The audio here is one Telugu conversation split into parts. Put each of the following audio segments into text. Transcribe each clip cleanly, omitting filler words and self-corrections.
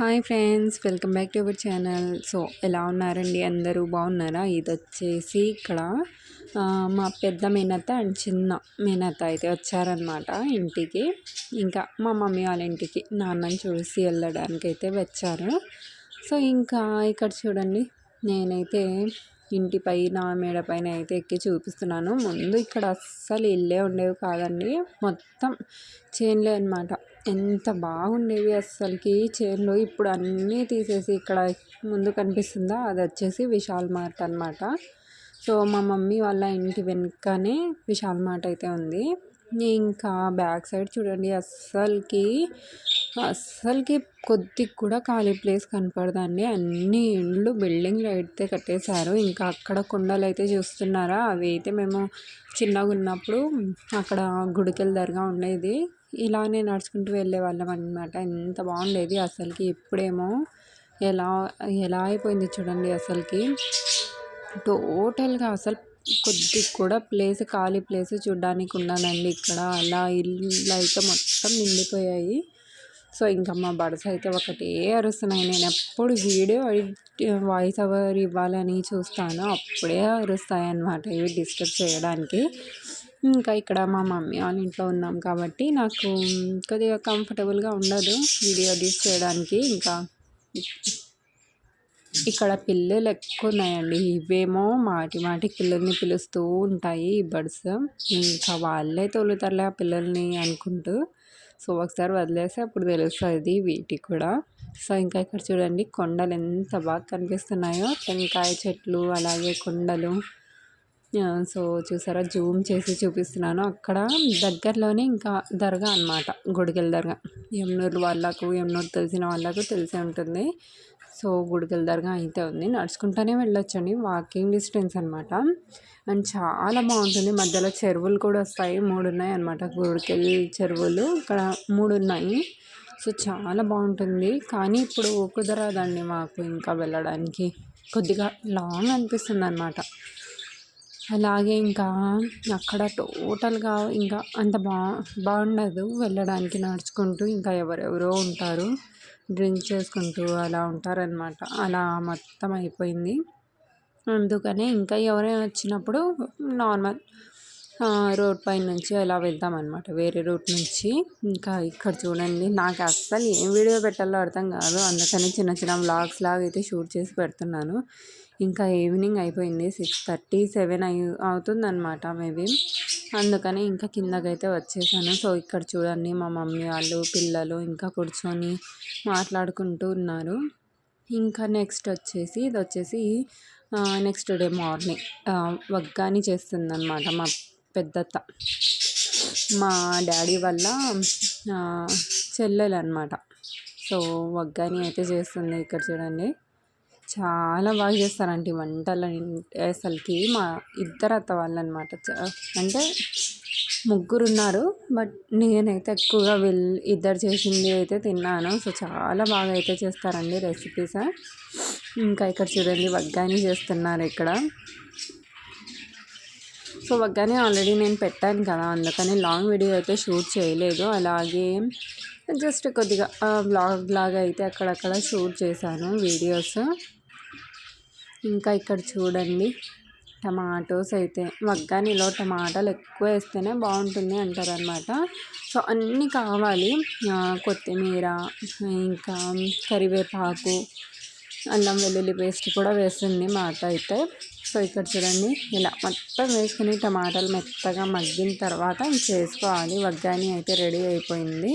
Hi friends, welcome back to our channel. So ఎలా ఉన్నారండి? అందరూ బాగున్నారా? ఇది వచ్చేసి ఇక్కడ మా పెద్ద మేనత్త అండ్ చిన్న మేనత్త అయితే వచ్చారనమాట ఇంటికి. ఇంకా మా మమ్మీ వాళ్ళ ఇంటికి నాన్నని చూసి వెళ్ళడానికి అయితే వచ్చారు. సో ఇంకా ఇక్కడ చూడండి, నేనైతే ఇంటి పైన మేడ పైన అయితే ఎక్కి చూపిస్తున్నాను. ముందు ఇక్కడ అస్సలు ఇల్లే ఉండేవి కాదండి, మొత్తం చేన్లే అనమాట. ఎంత బాగుండేవి అస్సలకి చేన్లు. ఇప్పుడు అన్నీ తీసేసి ఇక్కడ ముందు కనిపిస్తుందా, అది వచ్చేసి విశాల్ మార్ట్ అనమాట. సో మా మమ్మీ వాళ్ళ ఇంటి వెనుకనే విశాల్ మార్ట్ అయితే ఉంది. ఇంకా బ్యాక్ సైడ్ చూడండి, అస్సలకి కొద్దిగా కూడా ఖాళీ ప్లేస్ కనపడదండి. అన్ని ఇండ్లు బిల్డింగ్లు అయితే కట్టేశారు. ఇంకా అక్కడ కొండలు అయితే చూస్తున్నారా, అవి అయితే మేము చిన్నగా ఉన్నప్పుడు అక్కడ గుడికెళ్ళి దర్గా ఉండేది, ఇలానే నడుచుకుంటూ వెళ్ళే వాళ్ళం అనమాట. ఎంత బాగుండేది అసలుకి. ఇప్పుడేమో ఎలా ఎలా అయిపోయింది చూడండి అసలుకి. టోటల్గా అసలు కొద్దిగా కూడా ప్లేస్, ఖాళీ ప్లేస్ చూడడానికి ఉండదండి ఇక్కడ. అలా ఇల్లు అయితే మొత్తం నిండిపోయాయి. సో ఇంకా మా బడ్స్ అయితే ఒకటే అరుస్తున్నాయి. నేను ఎప్పుడు వీడియో వాయిస్ ఓవర్ ఇవ్వాలని చూస్తాను, అప్పుడే అరుస్తాయి అన్నమాట ఇవి డిస్టర్బ్ చేయడానికి. ఇంకా ఇక్కడ మా మమ్మీ వాళ్ళ ఇంట్లో ఉన్నాం కాబట్టి నాకు కొద్దిగా కంఫర్టబుల్గా ఉండదు వీడియో తీసి చేయడానికి. ఇంకా ఇక్కడ పిల్లలు ఎక్కువ ఉన్నాయండి. ఇవేమో మాటికి పిల్లల్ని పిలుస్తూ ఉంటాయి ఈ బర్డ్స్. ఇంకా వాళ్ళే తోలుతారులే ఆ పిల్లల్ని అనుకుంటూ. సో ఒకసారి వదిలేసి అప్పుడు తెలుస్తుంది వీటికి కూడా. సో ఇంకా ఇక్కడ చూడండి, కొండలు ఎంత బాగా కనిపిస్తున్నాయో, టెంకాయ చెట్లు, అలాగే కొండలు. సో చూసారా, జూమ్ చేసి చూపిస్తున్నాను. అక్కడ దగ్గరలోనే ఇంకా దర్గా అనమాట, గుడికెళ్ళ దర్గా. యమునూరు తెలిసిన వాళ్ళకు తెలిసే ఉంటుంది. సో గుడికెళ్ళ దర్గా అయితే ఉంది, నడుచుకుంటూనే వెళ్ళొచ్చండి, వాకింగ్ డిస్టెన్స్ అనమాట. అండ్ చాలా బాగుంటుంది. మధ్యలో చెరువులు కూడా వస్తాయి, 3 ఉన్నాయి అనమాట గుడికెళ్ళి చెరువులు. ఇక్కడ 3 ఉన్నాయి. సో చాలా బాగుంటుంది. కానీ ఇప్పుడు కుదరదండి మాకు ఇంకా వెళ్ళడానికి, కొద్దిగా లాంగ్ అనిపిస్తుంది అనమాట. అలాగే ఇంకా అక్కడ టోటల్గా ఇంకా అంత బాగుండదు వెళ్ళడానికి నడుచుకుంటూ. ఇంకా ఎవరెవరో ఉంటారు, డ్రింక్ చేసుకుంటూ అలా ఉంటారనమాట. అలా మొత్తం అయిపోయింది. అందుకనే ఇంకా ఎవరైనా వచ్చినప్పుడు నార్మల్ రోడ్ పైన నుంచి అలా వెళ్తామన్నమాట, వేరే రూట్ నుంచి. ఇంకా ఇక్కడ చూడండి, నాకు అస్సలు ఏం వీడియో పెట్టాలో అర్థం కాదు, అందుకని చిన్న వ్లాగ్స్ లాగా అయితే షూట్ చేసి పెడుతున్నాను. ఇంకా ఈవినింగ్ అయిపోయింది, 6:37 అవుతుందన్నమాట మేబీ. అందుకని ఇంకా కిందకైతే వచ్చేసాను. సో ఇక్కడ చూడండి, మా మమ్మీ వాళ్ళు పిల్లలు ఇంకా కూర్చొని మాట్లాడుకుంటూ ఉన్నారు. ఇంకా నెక్స్ట్ వచ్చేసి ఇది వచ్చేసి నెక్స్ట్ డే మార్నింగ్ వగ్గాని చేస్తుందన్నమాట మా పెద్దత్త, మా డాడీ వల్ల చెల్లెలు అనమాట. సో వగ్గాని అయితే చేస్తుంది. ఇక్కడ చూడండి, చాలా బాగా చేస్తారంటే వంటలు అసలుకి. మా ఇద్దరు అత్త వాళ్ళు అనమాట, అంటే 3 ఉన్నారు, బట్ నేనైతే ఎక్కువగా ఇద్దరు చేసింది అయితే తిన్నాను. సో చాలా బాగా అయితే చేస్తారండి రెసిపీస్. ఇంకా ఇక్కడ చూడండి, వగ్గాని చేస్తున్నారు ఇక్కడ. సో వగ్గాని ఆల్రెడీ నేను పెట్టాను కదా, అందుకని లాంగ్ వీడియో అయితే షూట్ చేయలేదు. అలాగే జస్ట్ కొద్దిగా వ్లాగ్ లాగా అయితే అక్కడక్కడ షూట్ చేశాను వీడియోస్. ఇంకా ఇక్కడ చూడండి, టమాటోస్ అయితే, వగ్గానిలో టమాటాలు ఎక్కువ వేస్తేనే బాగుంటుంది అంటారనమాట. సో అన్నీ కావాలి, కొత్తిమీర, ఇంకా కరివేపాకు, అల్లం వెల్లుల్లి పేస్ట్ కూడా వేస్తుంది మా అత్త అయితే. సో ఇక్కడ చూడండి, ఇలా మొత్తం వేసుకుని టమాటాలు మెత్తగా మగ్గిన తర్వాత చేసుకోవాలి. వగ్గాని అయితే రెడీ అయిపోయింది.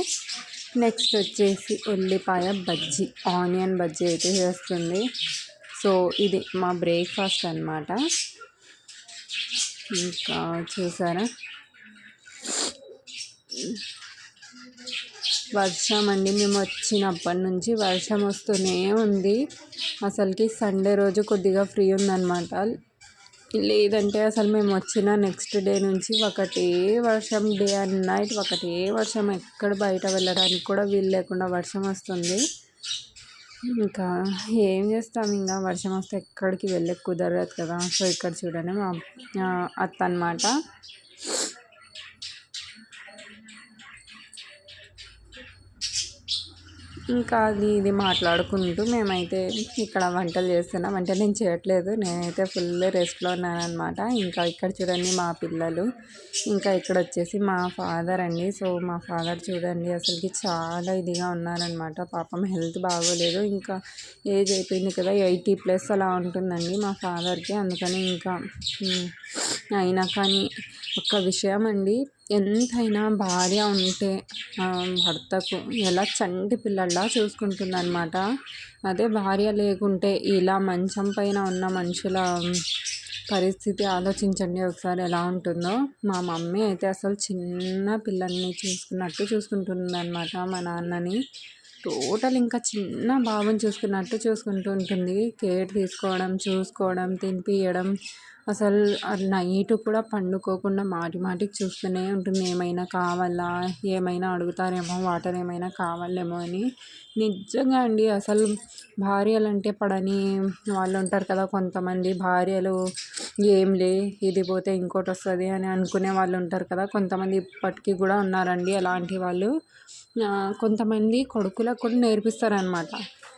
నెక్స్ట్ వచ్చేసి ఉల్లిపాయ బజ్జీ, ఆనియన్ బజ్జీ అయితే చేస్తుంది. సో ఇది మా బ్రేక్ఫాస్ట్ అనమాట. ఇంకా చూసారా, వర్షం అండి, మేము వచ్చినప్పటి నుంచి వర్షం వస్తూనే ఉంది. అసలుకి సండే రోజు కొద్దిగా ఫ్రీ ఉందన్నమాట, లేదంటే అసలు మేము వచ్చిన నెక్స్ట్ డే నుంచి ఒకటే వర్షం, డే అండ్ నైట్ ఒకటే వర్షం. ఎక్కడ బయట వెళ్ళడానికి కూడా వీలు లేకుండా వర్షం వస్తుంది. ఇంకా ఏం చేస్తాం, ఇంకా వర్షం వస్తే ఎక్కడికి వెళ్ళే కుదరదు కదా. సో ఇక్కడ చూడండి, మా అత్త అన్నమాట. ఇంకా అది ఇది మాట్లాడుకుంటూ మేమైతే ఇక్కడ వంటలు చేస్తున్నాం. అంటే నేను చేయట్లేదు, నేనైతే ఫుల్ రెస్ట్‌లో ఉన్నాననమాట. ఇంకా ఇక్కడ చూడండి మా పిల్లలు, ఇంకా ఇక్కడ వచ్చేసి మా ఫాదర్ అండి. సో మా ఫాదర్ చూడండి అసలుకి చాలా ఇదిగా ఉన్నారనమాట. పాపం హెల్త్ బాగోలేదు. ఇంకా ఏజ్ అయిపోయింది కదా, 80+ అలా ఉంటుందండి మా ఫాదర్‌కి. అందుకని ఇంకా అయినా కానీ ఒక్క విషయం అండి, ఎంతైనా భార్య ఉంటే భర్తకు ఎలా చంటి పిల్లల్లా చూసుకుంటుందన్నమాట. అదే భార్య లేకుంటే ఇలా మంచం పైన ఉన్న మనుషుల పరిస్థితి ఆలోచించండి ఒకసారి ఎలా ఉంటుందో. మా మమ్మీ అయితే అసలు చిన్న పిల్లల్ని చూసుకున్నట్టు చూసుకుంటుందన్నమాట మా నాన్నని. టోటల్ ఇంకా చిన్న బాబుని చూసుకున్నట్టు చూసుకుంటూ ఉంటుంది. కేర్ తీసుకోవడం, చూసుకోవడం, తినిపియడం, అసలు నైట్ కూడా పండుకోకుండా మాటి మాటికి చూస్తూనే ఉంటుంది. ఏమైనా కావాలా, ఏమైనా అడుగుతారేమో, వాటర్ ఏమైనా కావాలేమో అని. నిజంగా అండి, అసలు భార్యలంటే పడని వాళ్ళు ఉంటారు కదా కొంతమంది. భార్యలు ఏంలే ఇది పోతే ఇంకోటి వస్తుంది అని అనుకునే వాళ్ళు ఉంటారు కదా కొంతమంది. ఇప్పటికీ కూడా ఉన్నారండి అలాంటి వాళ్ళు. కొంతమంది కొడుకులకు కూడా నేర్పిస్తారనమాట,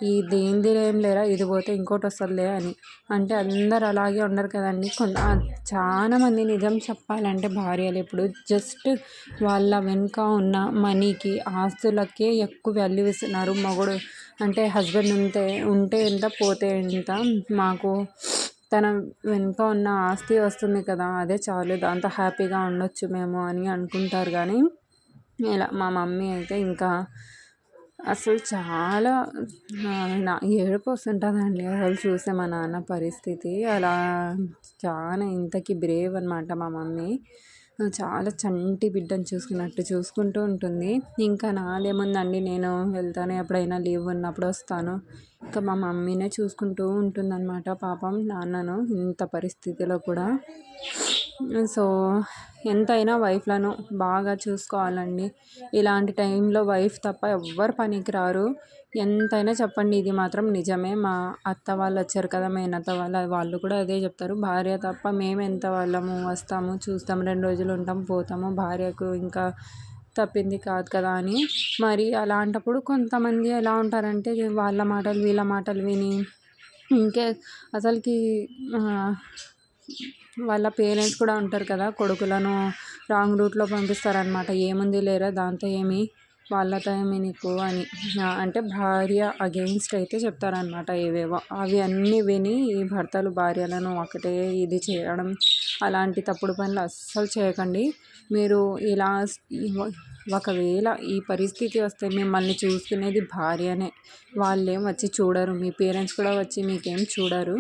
ఈ దేనిది ఏం లేరా, ఇది పోతే ఇంకోటి వస్తుందిలే అని. అంటే అందరు అలాగే ఉండరు కదండి. చాలా మంది నిజం చెప్పాలంటే భార్యలు ఇప్పుడు జస్ట్ వాళ్ళ వెనుక ఉన్న మనీకి, ఆస్తులకే ఎక్కువ వాల్యూ ఇస్తున్నారు. మొగుడు అంటే హస్బెండ్ ఉంటే ఎంత, పోతే ఎంత, మాకు తన వెనుక ఉన్న ఆస్తి వస్తుంది కదా, అదే చాలు, దాంతో హ్యాపీగా ఉండొచ్చు మేము అని అనుకుంటారు. కానీ ఇలా మా మమ్మీ అయితే ఇంకా అసలు చాలా నా ఏడుపు వస్తుంటుందండి అసలు చూస్తే మా నాన్న పరిస్థితి. అలా చాలా ఇంతకీ బ్రేవ్ అనమాట మా మమ్మీ. చాలా చంటి బిడ్డను చూసుకున్నట్టు చూసుకుంటూ ఉంటుంది. ఇంకా నాదేముందండి, నేను వెళ్తాను, ఎప్పుడైనా లీవ్ ఉన్నప్పుడు వస్తాను. ఇంకా మా మమ్మీనే చూసుకుంటూ ఉంటుందన్నమాట పాపం నాన్నను ఇంత పరిస్థితిలో కూడా. సో ఎంతైనా వైఫ్లను బాగా చూసుకోవాలండి. ఇలాంటి టైంలో వైఫ్ తప్ప ఎవ్వరు పనికి రారు. ఎంతైనా చెప్పండి, ఇది మాత్రం నిజమే. మా అత్త వాళ్ళు వచ్చారు కదా, మేనత్త వాళ్ళు కూడా అదే చెప్తారు. భార్య తప్ప మేము ఎంత వాళ్ళము, వస్తాము, చూస్తాము, 2 రోజులు ఉంటాము, పోతాము, భార్యకు ఇంకా తప్పింది కాదు కదా అని. మరి అలాంటప్పుడు కొంతమంది ఎలా ఉంటారంటే వాళ్ళ మాటలు వీళ్ళ మాటలు విని ఇంకే అసలుకి వాళ్ళ పేరెంట్స్ కూడా ఉంటారు కదా, కొడుకులను రాంగ్ రూట్లో పంపిస్తారనమాట. ఏముంది లేరా దాంతో ఏమి, వాళ్ళతో ఏమి నీకు అని. అంటే భార్య అగెయిన్స్ట్ అయితే చెప్తారనమాట ఏవేవో. అవి అన్నీ విని ఈ భర్తలు భార్యలను ఒకటే ఇది చేయడం, అలాంటి తప్పుడు పనులు అస్సలు చేయకండి. మీరు ఇలా ఒకవేళ ఈ పరిస్థితి వస్తే మిమ్మల్ని చూసుకునేది భార్యనే. వాళ్ళేం వచ్చి చూడరు, మీ పేరెంట్స్ కూడా వచ్చి మీకేం చూడరు.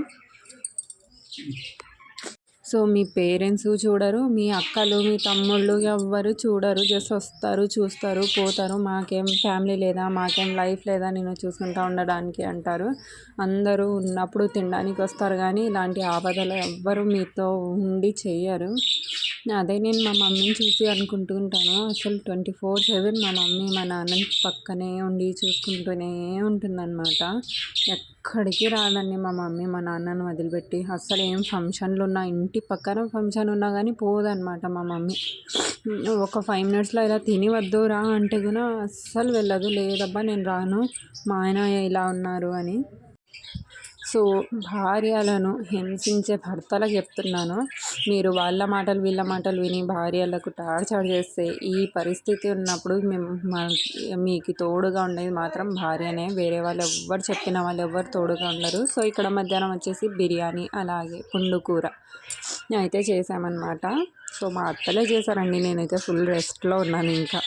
సో మీ పేరెంట్స్ చూడరు, మీ అక్కలు, మీ తమ్ముళ్ళు ఎవ్వరు చూడరు. జస్ట్ వస్తారు, చూస్తారు, పోతారు. మాకేం ఫ్యామిలీ లేదా, మాకేం లైఫ్ లేదా నేను చూసుకుంటూ ఉండడానికి అంటారు. అందరూ ఉన్నప్పుడు తినడానికి వస్తారు, కానీ ఇలాంటి ఆపదలు ఎవ్వరు మీతో ఉండి చెయ్యరు. అదే నేను మా మమ్మీని చూసి అనుకుంటూ ఉంటాను, అసలు 24/7 మా మమ్మీ మా నాన్నని పక్కనే ఉండి చూసుకుంటూనే ఉంటుందన్నమాట. ఎక్కడికి రాదండి మా మమ్మీ మా నాన్నను వదిలిపెట్టి. అస్సలు ఏం ఫంక్షన్లు ఉన్నా, ఇంటి పక్కన ఫంక్షన్ ఉన్నా కానీ పోదన్నమాట మా మమ్మీ. ఒక 5 మినిట్స్లో ఇలా తిని వద్దురా అంటే కూడా అస్సలు వెళ్ళదు. లేదబ్బా నేను రాను, మా ఆయన ఇలా ఉన్నారు అని. సో భార్యలను హింసించే భర్తలకు చెప్తున్నాను, మీరు వాళ్ళ మాటలు వీళ్ళ మాటలు విని భార్యలకు టార్చర్ చేస్తే ఈ పరిస్థితి ఉన్నప్పుడు మీకు తోడుగా ఉండేది మాత్రం భార్యనే. వేరే వాళ్ళు ఎవ్వరు చెప్పిన వాళ్ళు ఎవ్వరు తోడుగా ఉండరు. సో ఇక్కడ మధ్యాహ్నం వచ్చేసి బిర్యానీ అలాగే పుండుకూర అయితే చేసామన్నమాట. సో మా అత్తలే చేశారండి, నేనైతే ఫుల్ రెస్ట్లో ఉన్నాను ఇంకా.